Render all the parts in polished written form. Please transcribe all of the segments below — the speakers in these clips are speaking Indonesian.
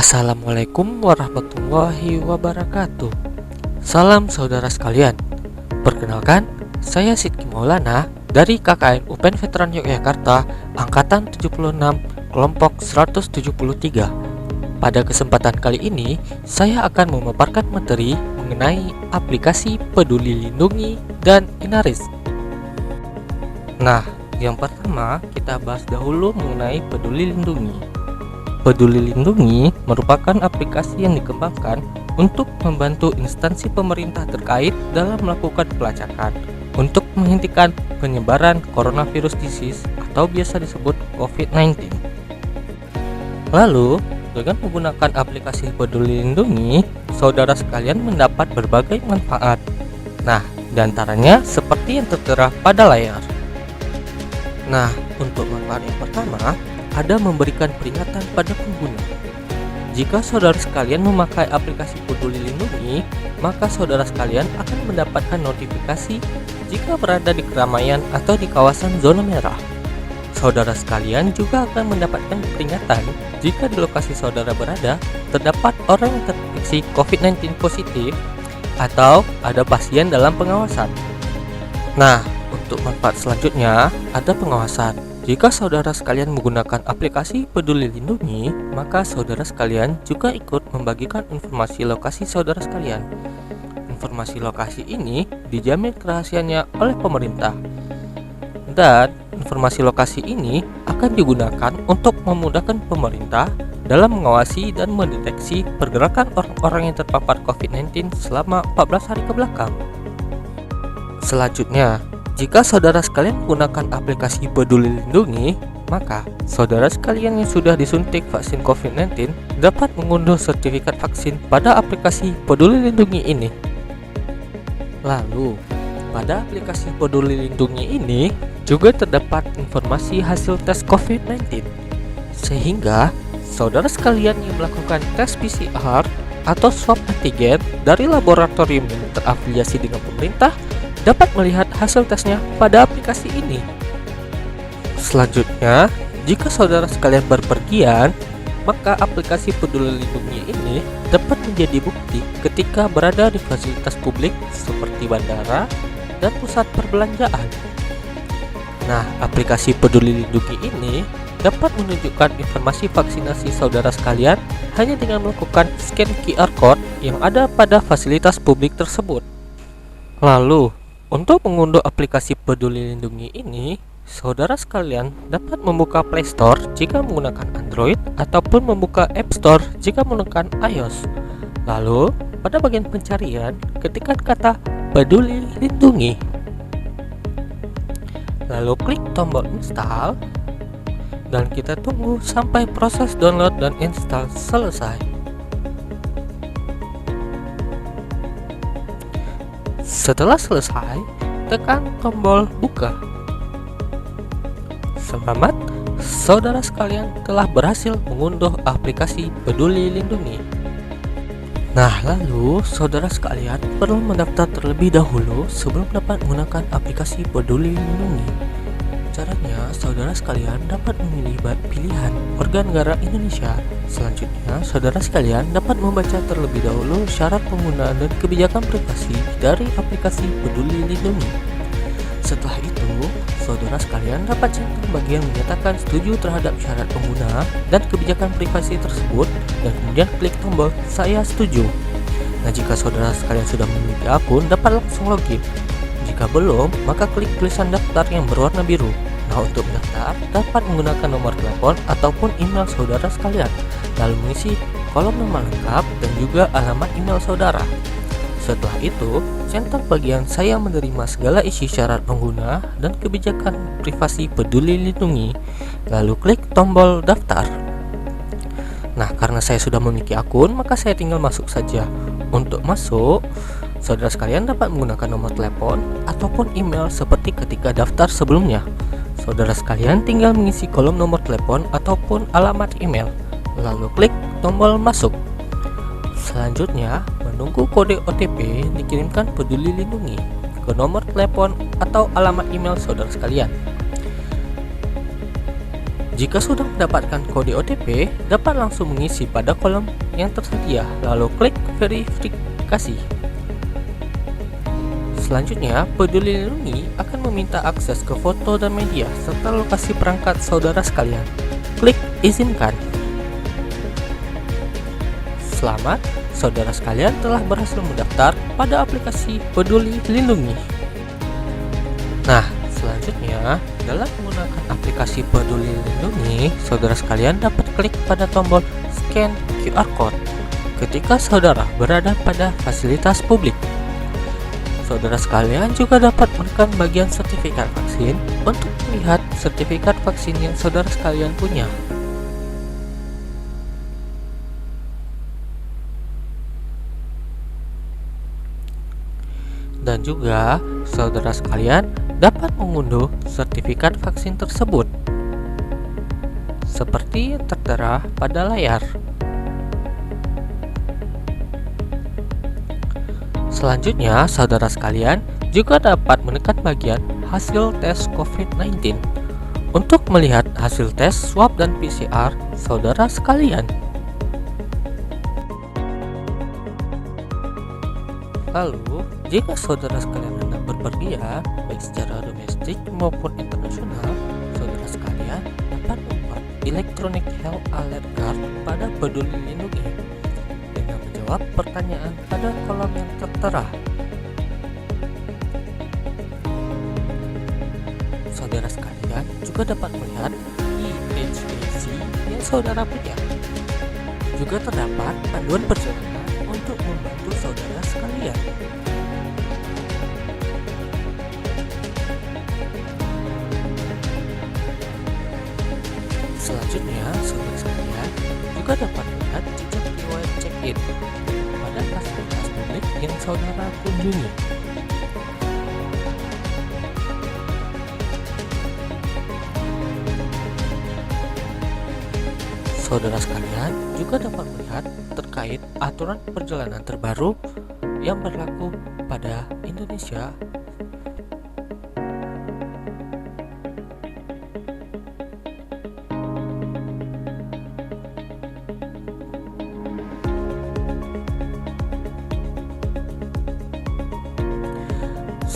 Assalamualaikum warahmatullahi wabarakatuh. Salam saudara sekalian. Perkenalkan, saya Sidki Maulana dari KKN UPN Veteran Yogyakarta Angkatan 76 Kelompok 173. Pada kesempatan kali ini, saya akan memaparkan materi mengenai aplikasi Peduli Lindungi dan Inaris. Nah, yang pertama kita bahas dahulu mengenai Peduli Lindungi. Peduli Lindungi merupakan aplikasi yang dikembangkan untuk membantu instansi pemerintah terkait dalam melakukan pelacakan untuk menghentikan penyebaran coronavirus disease atau biasa disebut COVID-19. Lalu, dengan menggunakan aplikasi Peduli Lindungi, saudara sekalian mendapat berbagai manfaat. Nah, diantaranya seperti yang tertera pada layar. Nah, untuk manfaat yang pertama, ada memberikan peringatan pada pengguna. Jika saudara sekalian memakai aplikasi Peduli Lindungi, maka saudara sekalian akan mendapatkan notifikasi jika berada di keramaian atau di kawasan zona merah. Saudara sekalian juga akan mendapatkan peringatan jika di lokasi saudara berada terdapat orang yang terinfeksi COVID-19 positif atau ada pasien dalam pengawasan. Nah, untuk manfaat selanjutnya ada pengawasan. Jika saudara sekalian menggunakan aplikasi Peduli Lindungi, maka saudara sekalian juga ikut membagikan informasi lokasi saudara sekalian. Informasi lokasi ini dijamin kerahasiaannya oleh pemerintah. Dan informasi lokasi ini akan digunakan untuk memudahkan pemerintah dalam mengawasi dan mendeteksi pergerakan orang-orang yang terpapar COVID-19 selama 14 hari ke belakang. Selanjutnya, jika saudara sekalian menggunakan aplikasi Peduli Lindungi, maka saudara sekalian yang sudah disuntik vaksin COVID-19 dapat mengunduh sertifikat vaksin pada aplikasi Peduli Lindungi ini. Lalu, pada aplikasi Peduli Lindungi ini juga terdapat informasi hasil tes COVID-19, sehingga saudara sekalian yang melakukan tes PCR atau swab antigen dari laboratorium yang terafiliasi dengan pemerintah dapat melihat hasil tesnya pada aplikasi ini. Selanjutnya, jika saudara sekalian berpergian, maka aplikasi Peduli Lindungi ini dapat menjadi bukti ketika berada di fasilitas publik seperti bandara dan pusat perbelanjaan. Nah, aplikasi Peduli Lindungi ini dapat menunjukkan informasi vaksinasi saudara sekalian hanya dengan melakukan scan QR Code yang ada pada fasilitas publik tersebut. Lalu, untuk mengunduh aplikasi Peduli Lindungi ini, saudara sekalian dapat membuka Play Store jika menggunakan Android ataupun membuka App Store jika menggunakan iOS. Lalu, pada bagian pencarian, ketikkan kata Peduli Lindungi. Lalu klik tombol install dan kita tunggu sampai proses download dan install selesai. Setelah selesai, tekan tombol buka. Selamat, saudara sekalian telah berhasil mengunduh aplikasi Peduli Lindungi. Nah, lalu saudara sekalian perlu mendaftar terlebih dahulu sebelum dapat menggunakan aplikasi Peduli Lindungi. Caranya, saudara sekalian dapat memilih pilihan warga negara Indonesia. Selanjutnya, saudara sekalian dapat membaca terlebih dahulu syarat penggunaan dan kebijakan privasi dari aplikasi Peduli Lindungi. Setelah itu, saudara sekalian dapat centang bagian menyatakan setuju terhadap syarat pengguna dan kebijakan privasi tersebut dan kemudian klik tombol saya setuju. Nah, jika saudara sekalian sudah memiliki akun, dapat langsung login. Jika belum, maka klik tulisan daftar yang berwarna biru. Nah, untuk mendaftar, dapat menggunakan nomor telepon ataupun email saudara sekalian, lalu mengisi kolom nama lengkap dan juga alamat email saudara. Setelah itu, centang bagian saya menerima segala isi syarat pengguna dan kebijakan privasi Peduli Lindungi, lalu klik tombol daftar. Nah, karena saya sudah memiliki akun, maka saya tinggal masuk saja. Untuk masuk, saudara sekalian dapat menggunakan nomor telepon ataupun email seperti ketika daftar sebelumnya. Saudara sekalian tinggal mengisi kolom nomor telepon ataupun alamat email, lalu klik tombol masuk. Selanjutnya, menunggu kode OTP dikirimkan Peduli Lindungi ke nomor telepon atau alamat email saudara sekalian. Jika sudah mendapatkan kode OTP, dapat langsung mengisi pada kolom yang tersedia, lalu klik verifikasi. Selanjutnya, Peduli Lindungi akan meminta akses ke foto dan media serta lokasi perangkat saudara sekalian. Klik izinkan. Selamat, saudara sekalian telah berhasil mendaftar pada aplikasi Peduli Lindungi. Nah, selanjutnya, dalam menggunakan aplikasi Peduli Lindungi, saudara sekalian dapat klik pada tombol scan QR code ketika saudara berada pada fasilitas publik. Saudara sekalian juga dapat menekan bagian sertifikat vaksin untuk melihat sertifikat vaksin yang saudara sekalian punya. Dan juga saudara sekalian dapat mengunduh sertifikat vaksin tersebut seperti yang tertera pada layar. Selanjutnya, saudara sekalian juga dapat menekan bagian hasil tes COVID-19 untuk melihat hasil tes swab dan PCR saudara sekalian. Lalu, jika saudara sekalian hendak berpergian, baik secara domestik maupun internasional, saudara sekalian dapat membuat Electronic Health Alert Card pada Peduli Lindungi dengan menjawab pertanyaan pada kolom yang tertera. Saudara sekalian juga dapat melihat IHAC yang saudara punya. Juga terdapat panduan perjalanan untuk membantu saudara sekalian. Selanjutnya, saudara sekalian juga dapat melihat jejak riwayat check-in pada fasilitas publik yang saudara kunjungi. Saudara sekalian juga dapat melihat terkait aturan perjalanan terbaru yang berlaku pada Indonesia.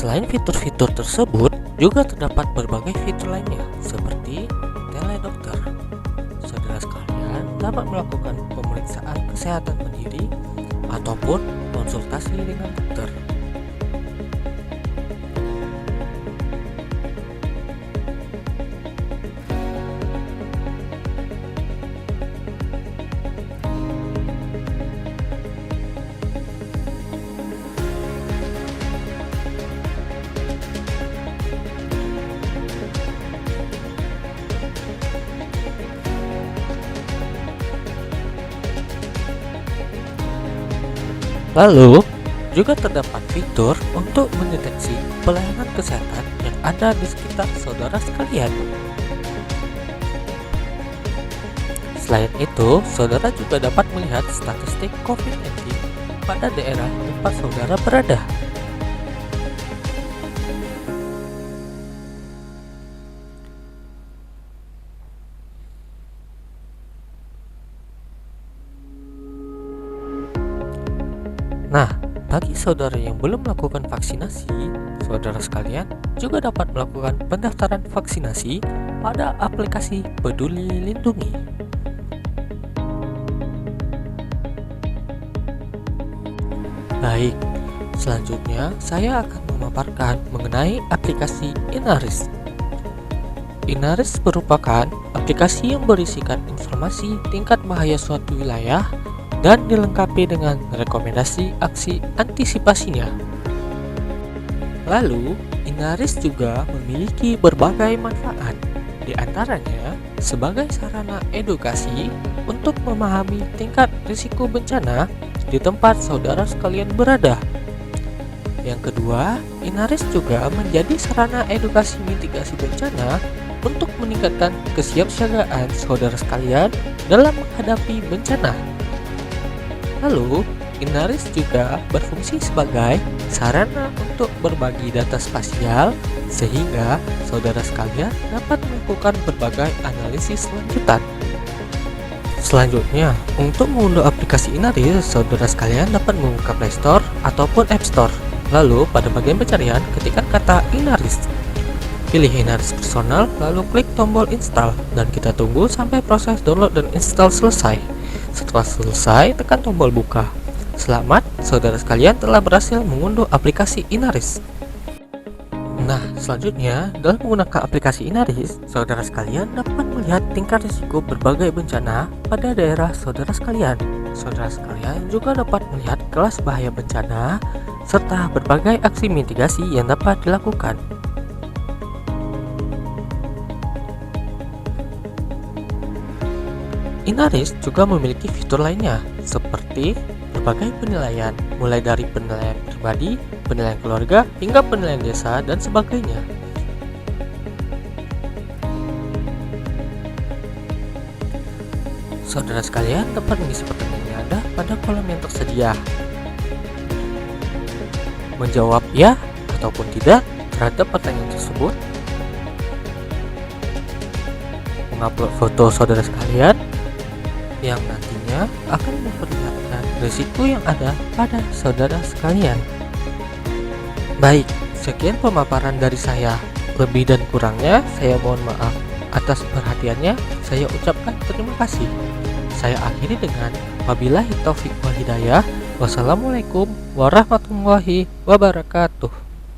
Selain fitur-fitur tersebut, juga terdapat berbagai fitur lainnya seperti teledokter. Saudara sekalian dapat melakukan pemeriksaan kesehatan mandiri ataupun konsultasi dengan dokter. Lalu, juga terdapat fitur untuk mendeteksi pelayanan kesehatan yang ada di sekitar saudara sekalian. Selain itu, saudara juga dapat melihat statistik COVID-19 pada daerah tempat saudara berada. Nah, bagi saudara yang belum melakukan vaksinasi, saudara sekalian juga dapat melakukan pendaftaran vaksinasi pada aplikasi Peduli Lindungi. Baik, selanjutnya saya akan memaparkan mengenai aplikasi Inaris. Inaris merupakan aplikasi yang berisikan informasi tingkat bahaya suatu wilayah dan dilengkapi dengan rekomendasi aksi antisipasinya. Lalu, Inaris juga memiliki berbagai manfaat, di antaranya sebagai sarana edukasi untuk memahami tingkat risiko bencana di tempat saudara sekalian berada. Yang kedua, Inaris juga menjadi sarana edukasi mitigasi bencana untuk meningkatkan kesiapsiagaan saudara sekalian dalam menghadapi bencana. Lalu, Inaris juga berfungsi sebagai sarana untuk berbagi data spasial sehingga saudara sekalian dapat melakukan berbagai analisis lanjutan. Selanjutnya, untuk mengunduh aplikasi Inaris, saudara sekalian dapat membuka Play Store ataupun App Store. Lalu, pada bagian pencarian, ketikkan kata Inaris. Pilih Inaris Personal, lalu klik tombol install, dan kita tunggu sampai proses download dan install selesai. Setelah selesai, tekan tombol buka. Selamat, saudara sekalian telah berhasil mengunduh aplikasi Inaris. Nah, selanjutnya, dalam menggunakan aplikasi Inaris, saudara sekalian dapat melihat tingkat risiko berbagai bencana pada daerah saudara sekalian. Saudara sekalian juga dapat melihat kelas bahaya bencana, serta berbagai aksi mitigasi yang dapat dilakukan. Inaris juga memiliki fitur lainnya, seperti berbagai penilaian, mulai dari penilaian pribadi, penilaian keluarga, hingga penilaian desa, dan sebagainya. Saudara sekalian dapat mengisi pertanyaan yang ada pada kolom yang tersedia. Menjawab ya ataupun tidak terhadap pertanyaan tersebut. Mengupload foto saudara sekalian yang nantinya akan memperlihatkan risiko yang ada pada saudara sekalian. Baik, sekian pemaparan dari saya. Lebih dan kurangnya saya mohon maaf. Atas perhatiannya saya ucapkan terima kasih. Saya akhiri dengan wabillahi taufik wal hidayah. Wassalamualaikum warahmatullahi wabarakatuh.